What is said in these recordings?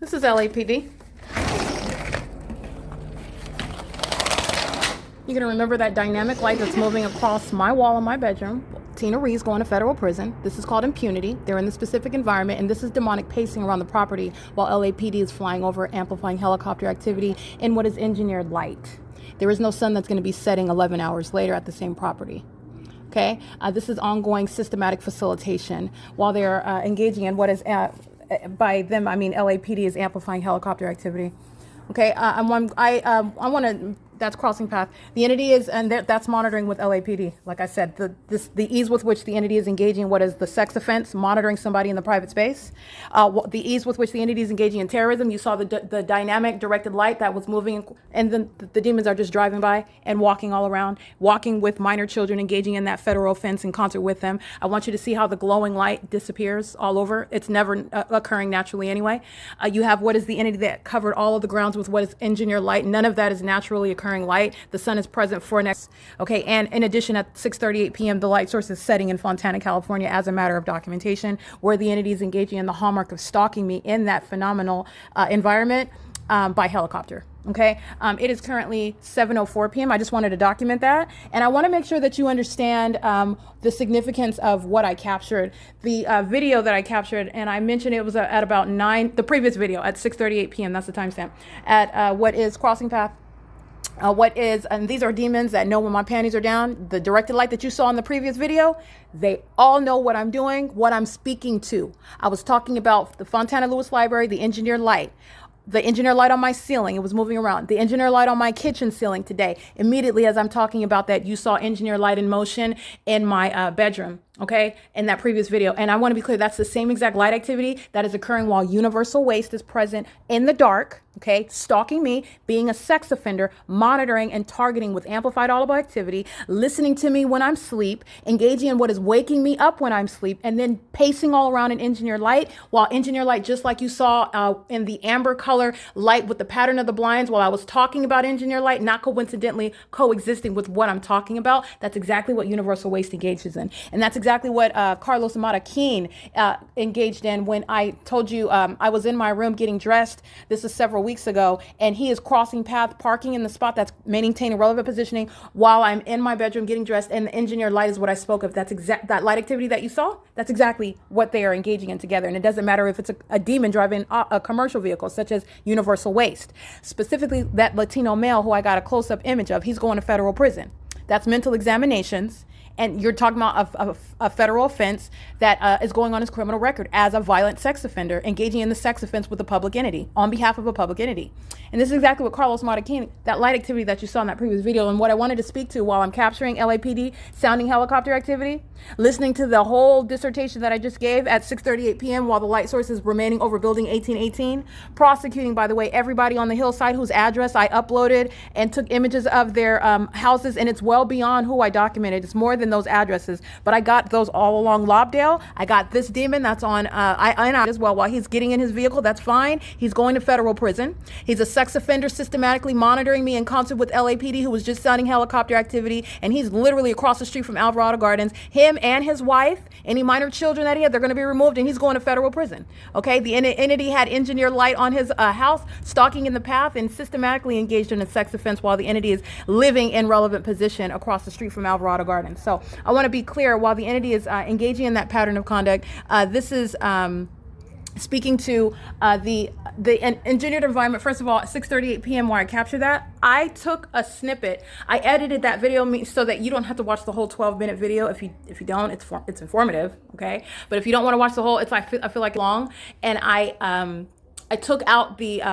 This is LAPD. You're going to remember that dynamic light that's moving across my wall in my bedroom. Tina Ree's going to federal prison. This is called impunity. They're in the specific environment, and this is demonic pacing around the property while LAPD is flying over, amplifying helicopter activity in what is engineered light. There is no sun that's going to be setting 11 hours later at the same property. Okay? This is ongoing systematic facilitation while they're engaging in what is, by them, I mean LAPD is amplifying helicopter activity. Okay? I want to... That's crossing path. The entity is, and that's monitoring with LAPD. Like I said, the ease with which the entity is engaging in what is the sex offense, monitoring somebody in the private space. The ease with which the entity is engaging in terrorism. You saw the dynamic directed light that was moving, and then the demons are just driving by and walking all around, walking with minor children, engaging in that federal offense in concert with them. I want you to see how the glowing light disappears all over. It's never occurring naturally anyway. You have what is the entity that covered all of the grounds with what is engineered light. None of that is naturally occurring light. The sun is present for next. Okay, and in addition, at 6:38 p.m., the light source is setting in Fontana, California, as a matter of documentation, where the entity is engaging in the hallmark of stalking me in that phenomenal environment by helicopter. Okay, it is currently 7:04 p.m. I just wanted to document that, and I want to make sure that you understand the significance of what I captured. The video that I captured, and I mentioned it was at about 9. The previous video at 6:38 p.m. That's the timestamp at what is crossing path. And these are demons that know when my panties are down. The directed light that you saw in the previous video, they all know what I'm doing, what I'm speaking to. I was talking about the Fontana Lewis Library, the engineered light. The engineer light on my ceiling, it was moving around. The engineer light on my kitchen ceiling today. Immediately as I'm talking about that, you saw engineer light in motion in my bedroom, okay, in that previous video. And I want to be clear, that's the same exact light activity that is occurring while universal waste is present in the dark, okay, stalking me, being a sex offender, monitoring and targeting with amplified audible activity, listening to me when I'm asleep, engaging in what is waking me up when I'm asleep, and then pacing all around in engineer light, while engineer light, just like you saw in the amber color light with the pattern of the blinds, while I was talking about engineer light, not coincidentally coexisting with what I'm talking about, that's exactly what universal waste engages in. And that's exactly what Carlos Amata Keene engaged in when I told you I was in my room getting dressed. This is several weeks ago, and he is crossing path, parking in the spot that's maintaining relevant positioning while I'm in my bedroom getting dressed, and the engineer light is what I spoke of. That's that light activity that you saw. That's exactly what they are engaging in together. And it doesn't matter if it's a demon driving a commercial vehicle, such as universal waste. Specifically, that Latino male who I got a close-up image of, he's going to federal prison. That's mental examinations. And you're talking about a federal offense that is going on his criminal record as a violent sex offender, engaging in the sex offense with a public entity, on behalf of a public entity. And this is exactly what Carlos Martinez, that light activity that you saw in that previous video, and what I wanted to speak to while I'm capturing LAPD sounding helicopter activity, listening to the whole dissertation that I just gave at 6:38 p.m. while the light source is remaining over building 1818, prosecuting, by the way, everybody on the hillside whose address I uploaded and took images of their houses, and it's well beyond who I documented. It's more than those addresses, but I got those all along Lobdell. I got this demon that's on I as well. While he's getting in his vehicle, that's fine. He's going to federal prison. He's a sex offender systematically monitoring me in concert with LAPD, who was just sounding helicopter activity, and he's literally across the street from Alvarado Gardens. Him and his wife, any minor children that he had, they're going to be removed, and he's going to federal prison. Okay, the entity had engineered light on his house, stalking in the path, and systematically engaged in a sex offense while the entity is living in relevant position across the street from Alvarado Gardens. So I want to be clear, while the entity is engaging in that pattern of conduct, this is speaking to the engineered environment. First of all, at 6:38 p.m. where I captured that, I took a snippet. I edited that video so that you don't have to watch the whole 12-minute video. If you don't, it's informative, okay? But if you don't want to watch the whole, I feel like long. And I took out the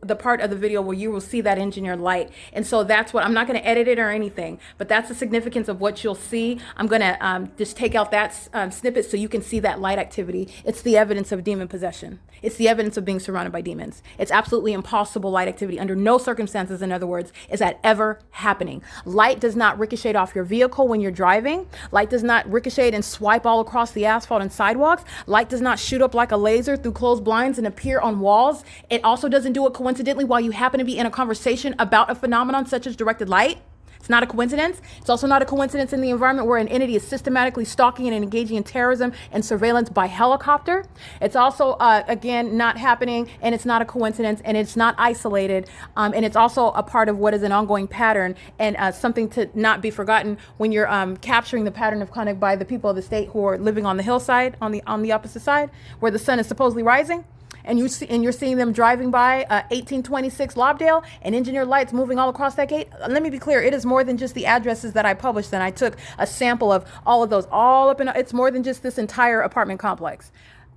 the part of the video where you will see that engineered light. And so that's what, I'm not going to edit it or anything, but that's the significance of what you'll see. I'm going to just take out that snippet so you can see that light activity. It's the evidence of demon possession. It's the evidence of being surrounded by demons. It's absolutely impossible light activity. Under no circumstances, in other words, is that ever happening. Light does not ricochet off your vehicle when you're driving. Light does not ricochet and swipe all across the asphalt and sidewalks. Light does not shoot up like a laser through closed blinds and appear on walls. It also doesn't do it coincidentally while you happen to be in a conversation about a phenomenon such as directed light. It's not a coincidence. It's also not a coincidence in the environment where an entity is systematically stalking and engaging in terrorism and surveillance by helicopter. It's also, again, not happening, and it's not a coincidence, and it's not isolated, and it's also a part of what is an ongoing pattern, and something to not be forgotten when you're capturing the pattern of conduct by the people of the state who are living on the hillside, on the opposite side, where the sun is supposedly rising. And you're seeing them driving by 1826 Lobdale and engineered lights moving all across that gate. Let me be clear. It is more than just the addresses that I published. And I took a sample of all of those all up in. It's more than just this entire apartment complex.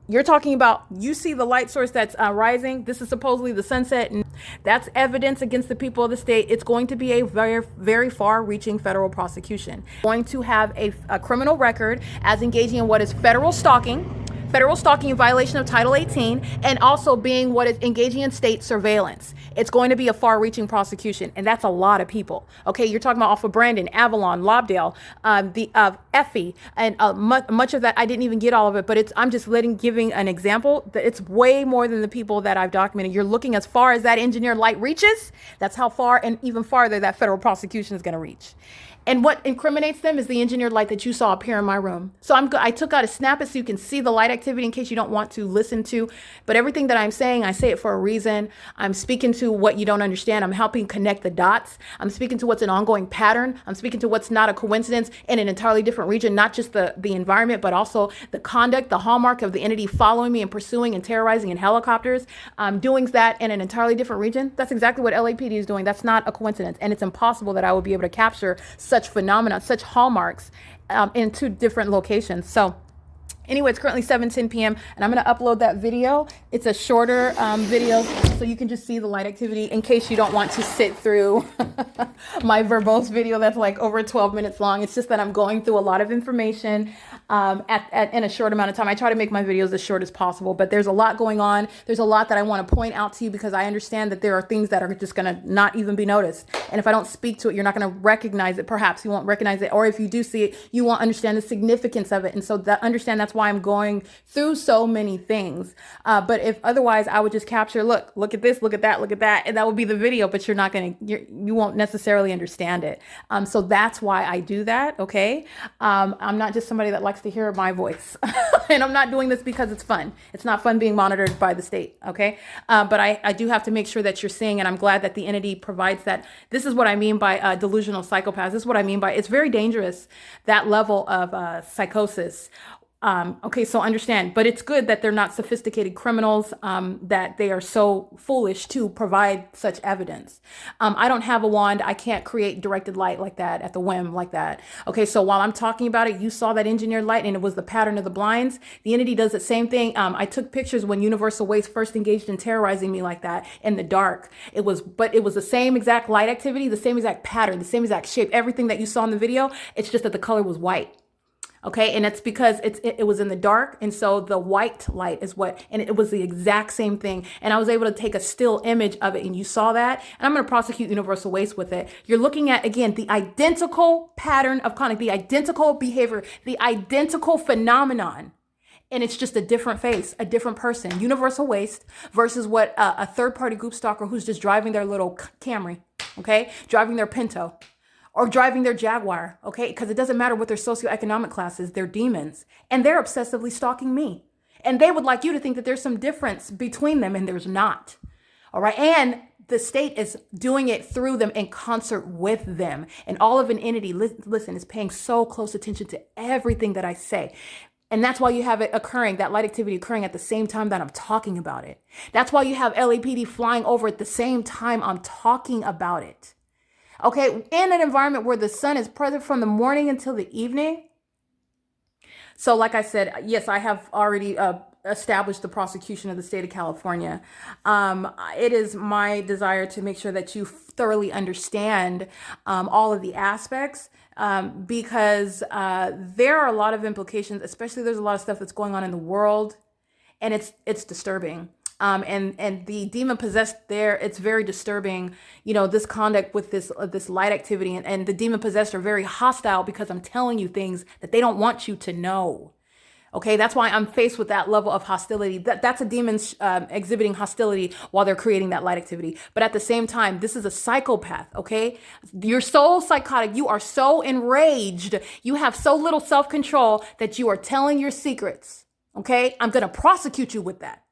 You're talking about, you see the light source that's rising. This is supposedly the sunset. And that's evidence against the people of the state. It's going to be a very, very far-reaching federal prosecution. Going to have a criminal record as engaging in what is federal stalking in violation of Title 18, and also being what is engaging in state surveillance. It's going to be a far-reaching prosecution, and that's a lot of people. Okay, you're talking about off of Brandon, Avalon, Lobdale, Effie, and much of that. I didn't even get all of it, but I'm just giving an example that it's way more than the people that I've documented. You're looking as far as that engineered light reaches. That's how far and even farther that federal prosecution is going to reach. And what incriminates them is the engineered light that you saw appear in my room. So I took out a snap so you can see the light activity in case you don't want to listen to. But everything that I'm saying, I say it for a reason. I'm speaking to what you don't understand. I'm helping connect the dots. I'm speaking to what's an ongoing pattern. I'm speaking to what's not a coincidence in an entirely different region, not just the environment, but also the conduct, the hallmark of the entity following me and pursuing and terrorizing in helicopters, doing that in an entirely different region. That's exactly what LAPD is doing. That's not a coincidence. And it's impossible that I will be able to capture such phenomena, such hallmarks in two different locations. So anyway, it's currently 7:10 p.m. and I'm going to upload that video. It's a shorter video, so you can just see the light activity in case you don't want to sit through my verbose video that's like over 12 minutes long. It's just that I'm going through a lot of information in a short amount of time. I try to make my videos as short as possible, but there's a lot going on. There's a lot that I want to point out to you because I understand that there are things that are just going to not even be noticed. And if I don't speak to it, you're not going to recognize it. Perhaps you won't recognize it. Or if you do see it, you won't understand the significance of it. And so that's why I'm going through so many things. But if otherwise, I would just capture, look at this, look at that, and that would be the video, but you won't necessarily understand it. So that's why I do that. Okay. I'm not just somebody that likes to hear my voice and I'm not doing this because it's fun. It's not fun being monitored by the state. Okay. But I do have to make sure that you're seeing, and I'm glad that the entity provides that. This is what I mean by delusional psychopaths. This is what I mean by, it's very dangerous, that level of psychosis. Okay, so understand, but it's good that they're not sophisticated criminals, that they are so foolish to provide such evidence. I don't have a wand. I can't create directed light like that at the whim like that. Okay, so while I'm talking about it, you saw that engineered light and it was the pattern of the blinds. The entity does the same thing. I took pictures when Universal Waste first engaged in terrorizing me like that in the dark. But it was the same exact light activity, the same exact pattern, the same exact shape, everything that you saw in the video. It's just that the color was white. Okay, and it's because it was in the dark, and so the white light is and it was the exact same thing. And I was able to take a still image of it, and you saw that. And I'm going to prosecute Universal Waste with it. You're looking at, again, the identical pattern of conduct, the identical behavior, the identical phenomenon. And it's just a different face, a different person. Universal Waste versus what a third-party group stalker who's just driving their little Camry, okay, driving their Pinto, or driving their Jaguar, okay? Because it doesn't matter what their socioeconomic class is, they're demons. And they're obsessively stalking me. And they would like you to think that there's some difference between them, and there's not, all right? And the state is doing it through them in concert with them. And all of an entity, listen, is paying so close attention to everything that I say. And that's why you have it occurring, that light activity occurring at the same time that I'm talking about it. That's why you have LAPD flying over at the same time I'm talking about it. Okay, in an environment where the sun is present from the morning until the evening. So like I said, yes, I have already established the prosecution of the state of California. It is my desire to make sure that you thoroughly understand all of the aspects, because there are a lot of implications, especially there's a lot of stuff that's going on in the world, and it's disturbing. And the demon possessed there, it's very disturbing, this conduct with this light activity, and the demon possessed are very hostile because I'm telling you things that they don't want you to know. Okay, that's why I'm faced with that level of hostility. That's a demon exhibiting hostility while they're creating that light activity. But at the same time, this is a psychopath. Okay, you're so psychotic. You are so enraged. You have so little self-control that you are telling your secrets. Okay, I'm gonna prosecute you with that.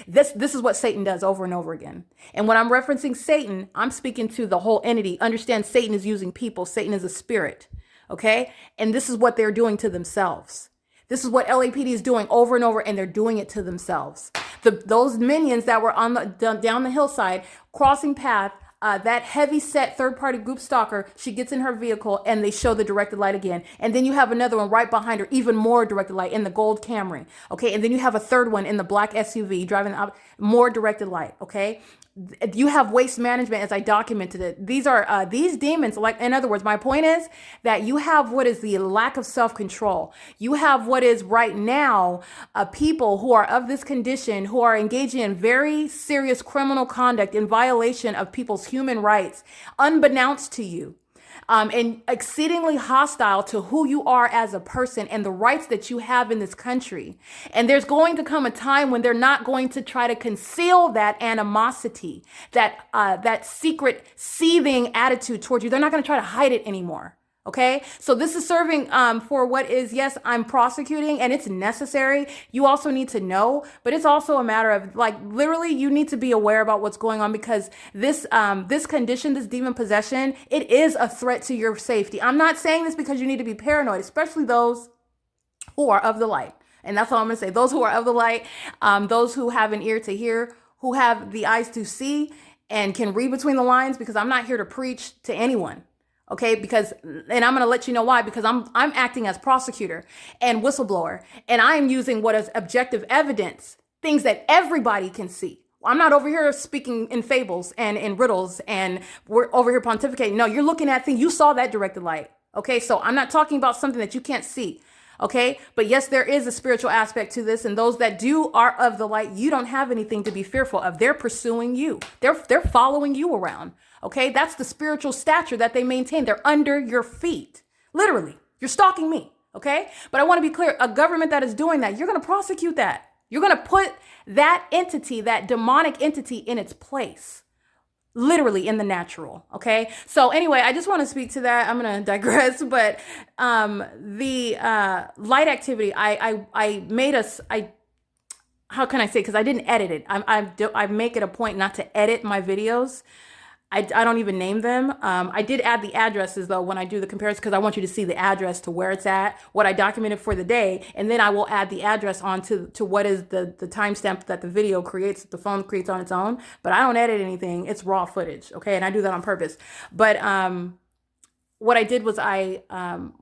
This is what Satan does over and over again. And when I'm referencing Satan, I'm speaking to the whole entity. Understand, Satan is using people. Satan is a spirit. Okay, and this is what they're doing to themselves. This is what LAPD is doing over and over, and they're doing it to themselves. Those minions that were on down the hillside crossing path, that heavy set third-party group stalker, she gets in her vehicle and they show the directed light again. And then you have another one right behind her, even more directed light in the gold Camry. Okay, and then you have a third one in the black SUV driving out, more directed light. Okay. You have waste management, as I documented it. These are these demons. Like, in other words, my point is that you have what is the lack of self-control. You have what is right now people who are of this condition, who are engaging in very serious criminal conduct in violation of people's human rights, unbeknownst to you. And exceedingly hostile to who you are as a person and the rights that you have in this country. And there's going to come a time when they're not going to try to conceal that animosity, that secret seething attitude towards you. They're not going to try to hide it anymore. Okay, so this is serving for what is, yes, I'm prosecuting and it's necessary. You also need to know, but it's also a matter of, like, literally you need to be aware about what's going on, because this condition, this demon possession, it is a threat to your safety. I'm not saying this because you need to be paranoid, especially those who are of the light. And that's all I'm going to say. Those who are of the light, those who have an ear to hear, who have the eyes to see and can read between the lines, because I'm not here to preach to anyone. Okay, and I'm going to let you know why, because I'm acting as prosecutor and whistleblower, and I am using what is objective evidence, things that everybody can see. I'm not over here speaking in fables and in riddles, and we're over here pontificating. No, you're looking at things. You saw that directed light. Okay, so I'm not talking about something that you can't see. Okay, but yes, there is a spiritual aspect to this, and those that are of the light, you don't have anything to be fearful of. They're pursuing you. They're following you around. Okay, that's the spiritual stature that they maintain. They're under your feet. Literally, you're stalking me. Okay, but I want to be clear, a government that is doing that, you're going to prosecute that. You're going to put that entity, that demonic entity, in its place. Literally in the natural. Okay. So anyway, I just want to speak to that. I'm going to digress, but the light activity, I made us, how can I say? Because I didn't edit it. I make it a point not to edit my videos. I don't even name them. I did add the addresses though when I do the comparison, because I want you to see the address to where it's at, what I documented for the day, and then I will add the address on to what is the timestamp that the video creates, the phone creates on its own. But I don't edit anything. It's raw footage, okay? And I do that on purpose. But what I did was I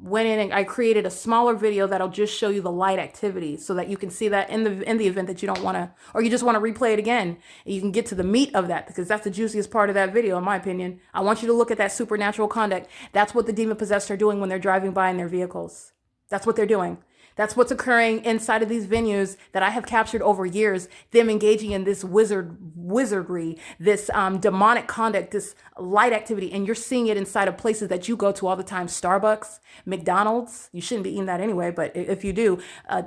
went in and I created a smaller video that'll just show you the light activity, so that you can see that in the event that you don't want to, or you just want to replay it again, and you can get to the meat of that, because that's the juiciest part of that video, in my opinion. I want you to look at that supernatural conduct. That's what the demon possessed are doing when they're driving by in their vehicles. That's what they're doing. That's what's occurring inside of these venues that I have captured over years, them engaging in this wizardry, this demonic conduct, this light activity. And you're seeing it inside of places that you go to all the time. Starbucks, McDonald's. You shouldn't be eating that anyway, but if you do,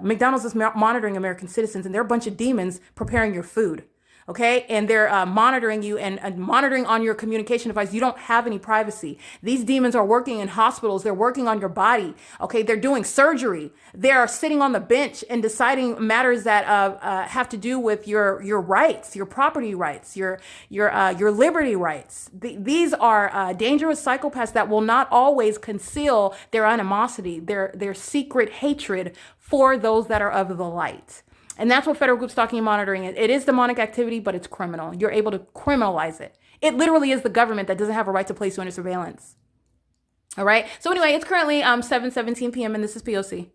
McDonald's is monitoring American citizens, and they're a bunch of demons preparing your food. Okay, and they're monitoring you and monitoring on your communication device. You don't have any privacy. These demons are working in hospitals. They're working on your body. Okay, they're doing surgery. They're sitting on the bench and deciding matters that have to do with your rights, your property rights, your liberty rights. These are dangerous psychopaths that will not always conceal their animosity, their secret hatred for those that are of the light. And that's what federal group stalking and monitoring is. It is demonic activity, but it's criminal. You're able to criminalize it. It literally is the government that doesn't have a right to place you under surveillance. All right. So anyway, it's currently 7:17 p.m. and this is P.O.C.